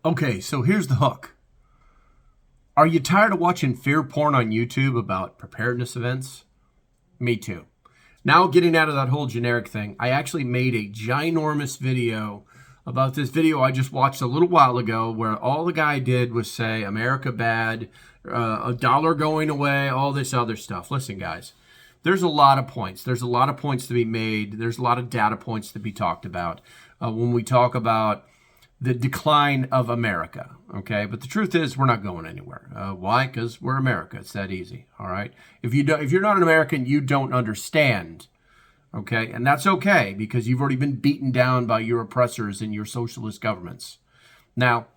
Okay, so here's the hook. Are you tired of watching fear porn on YouTube about preparedness events? Me too. Now getting out of that whole generic thing, I actually made a ginormous video about this video I just watched a little while ago where all the guy did was say, America bad, a dollar going away, all this other stuff. Listen, guys, there's a lot of points. There's a lot of points to be made. There's a lot of data points to be talked about when we talk about the decline of America, okay? But the truth is, we're not going anywhere. Why? Because we're America. It's that easy, all right? If you're not an American, you don't understand, okay? And that's okay, because you've already been beaten down by your oppressors and your socialist governments. Now,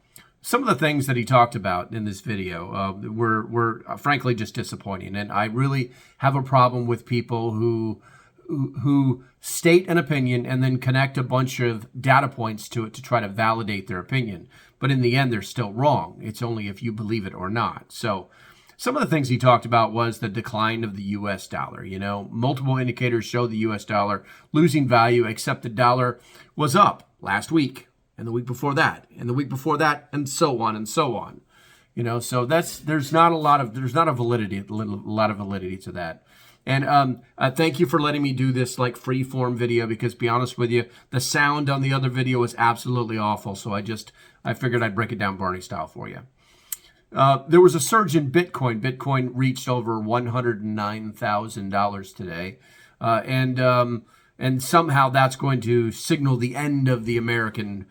some of the things that he talked about in this video were frankly just disappointing, and I really have a problem with people who state an opinion and then connect a bunch of data points to it to try to validate their opinion. But in the end, they're still wrong. It's only if you believe it or not. So some of the things he talked about was the decline of the U.S. dollar. You know, multiple indicators show the U.S. dollar losing value, except the dollar was up last week and the week before that and the week before that and so on and so on. You know, so there's not a lot of validity to that. And thank you for letting me do this like free form video, because to be honest with you, the sound on the other video was absolutely awful. So I figured I'd break it down Barney style for you. There was a surge in Bitcoin. Bitcoin reached over $109,000 today. And somehow that's going to signal the end of the American,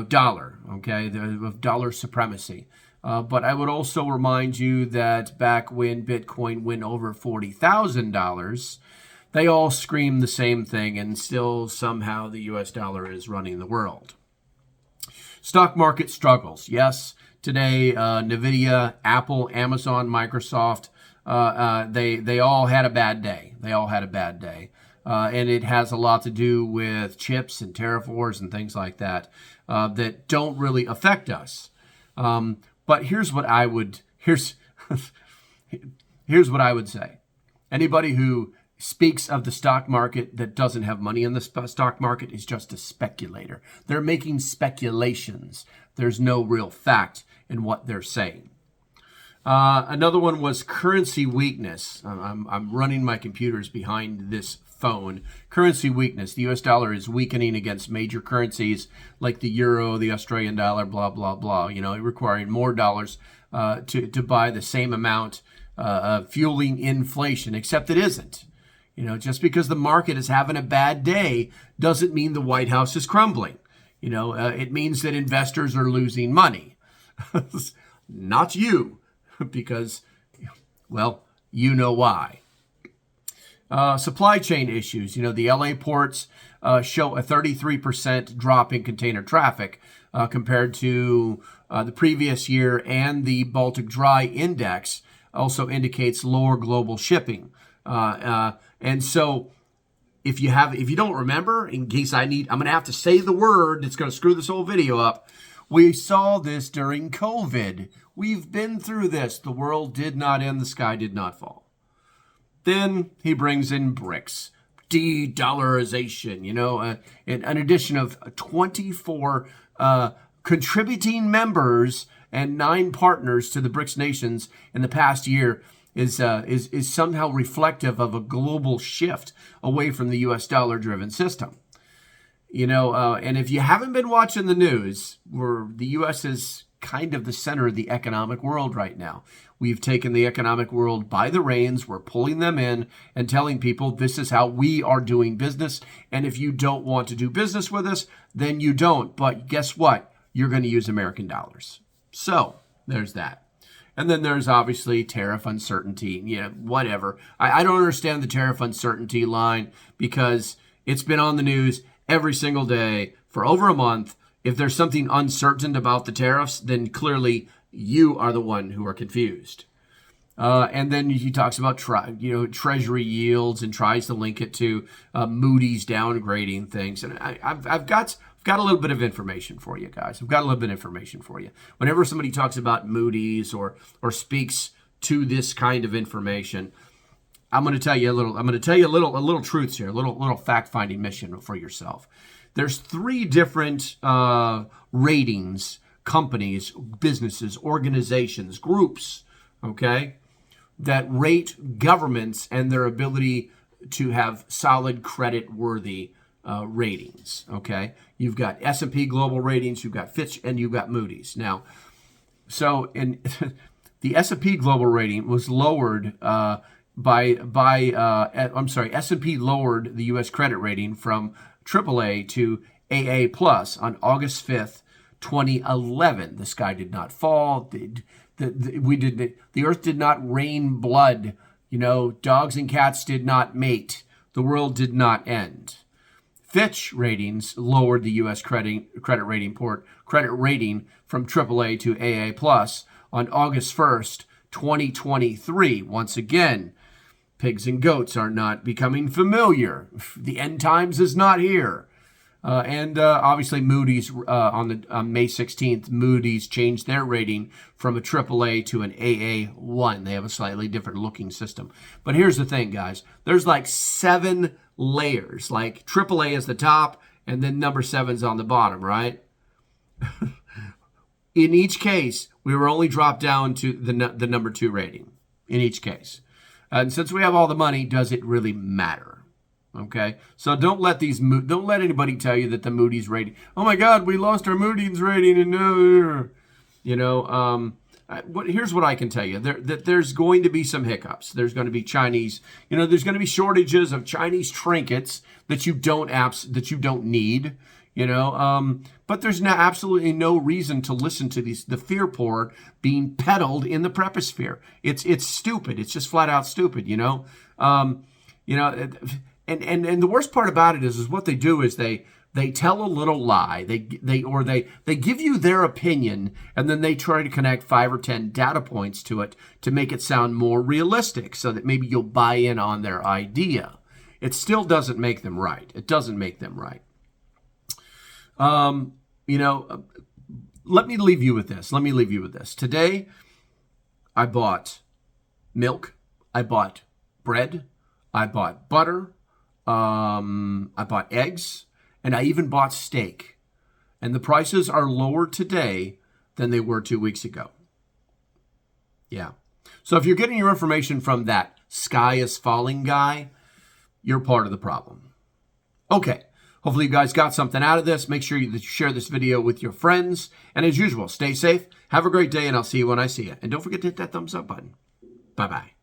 dollar, okay, of dollar supremacy. But I would also remind you that back when Bitcoin went over $40,000, they all screamed the same thing, and still somehow the U.S. dollar is running the world. Stock market struggles. Yes, today Nvidia, Apple, Amazon, Microsoft, they all had a bad day. And it has a lot to do with chips and tariff wars and things like that that don't really affect us. But here's what I would say. Anybody who speaks of the stock market that doesn't have money in the stock market is just a speculator. They're making speculations. There's no real fact in what they're saying. Another one was currency weakness. I'm running my computers behind this phone. Currency weakness. The U.S. dollar is weakening against major currencies like the euro, the Australian dollar, blah, blah, blah. Requiring more dollars to buy the same amount, fueling inflation, except it isn't. Just because the market is having a bad day doesn't mean the White House is crumbling. It means that investors are losing money. Not you, because, well, you know why. Supply chain issues. The LA ports show a 33% drop in container traffic compared to the previous year, and the Baltic Dry Index also indicates lower global shipping. And so if you don't remember, in case I'm going to have to say the word that's going to screw this whole video up. We saw this during COVID. We've been through this. The world did not end. The sky did not fall. Then he brings in BRICS, de-dollarization, an addition of 24 contributing members and 9 partners to the BRICS nations in the past year is somehow reflective of a global shift away from the U.S. dollar-driven system. And if you haven't been watching the news, the U.S. is kind of the center of the economic world right now. We've taken the economic world by the reins. We're pulling them in and telling people this is how we are doing business. And if you don't want to do business with us, then you don't. But guess what? You're going to use American dollars. So there's that. And then there's obviously tariff uncertainty, whatever. I don't understand the tariff uncertainty line, because it's been on the news every single day for over a month. If there's something uncertain about the tariffs, then clearly you are the one who are confused. And then he talks about treasury yields and tries to link it to Moody's downgrading things. And I've got a little bit of information for you guys. Whenever somebody talks about Moody's or speaks to this kind of information, I'm going to tell you a little truths here, a little fact-finding mission for yourself. There's 3 different ratings companies, businesses, organizations, groups, okay, that rate governments and their ability to have solid credit-worthy ratings, okay? You've got S&P Global Ratings, you've got Fitch, and you've got Moody's. Now, so in the S&P Global Rating was lowered S&P lowered the U.S. credit rating from AAA to AA+ on August 5th, 2011. The sky did not fall. The earth did not rain blood. You know, dogs and cats did not mate. The world did not end. Fitch Ratings lowered the U.S. credit rating from AAA to AA+ on August 1st, 2023. Once again, pigs and goats are not becoming familiar. The end times is not here. And obviously Moody's, on May 16th, Moody's changed their rating from a AAA to an AA1. They have a slightly different looking system. But here's the thing, guys. There's like 7 layers. Like AAA is the top, and then number 7's on the bottom, right? In each case, we were only dropped down to the number 2 rating. In each case. And since we have all the money, does it really matter? Okay, so don't let anybody tell you that the Moody's rating, oh my God, we lost our Moody's rating, and here's what I can tell you: there's going to be some hiccups. There's going to be Chinese, there's going to be shortages of Chinese trinkets that you don't need, but there's absolutely no reason to listen to the fear porn being peddled in the preposphere. It's stupid. It's just flat out stupid. And the worst part about it is what they do is they tell a little lie. They give you their opinion, and then they try to connect 5 or 10 data points to it to make it sound more realistic, so that maybe you'll buy in on their idea. It still doesn't make them right. It doesn't make them right. Let me leave you with this. Today, I bought milk. I bought bread. I bought butter. I bought eggs, and I even bought steak. And the prices are lower today than they were 2 weeks ago. Yeah. So if you're getting your information from that sky is falling guy, you're part of the problem. Okay. Hopefully you guys got something out of this. Make sure you share this video with your friends. And as usual, stay safe. Have a great day, and I'll see you when I see you. And don't forget to hit that thumbs up button. Bye-bye.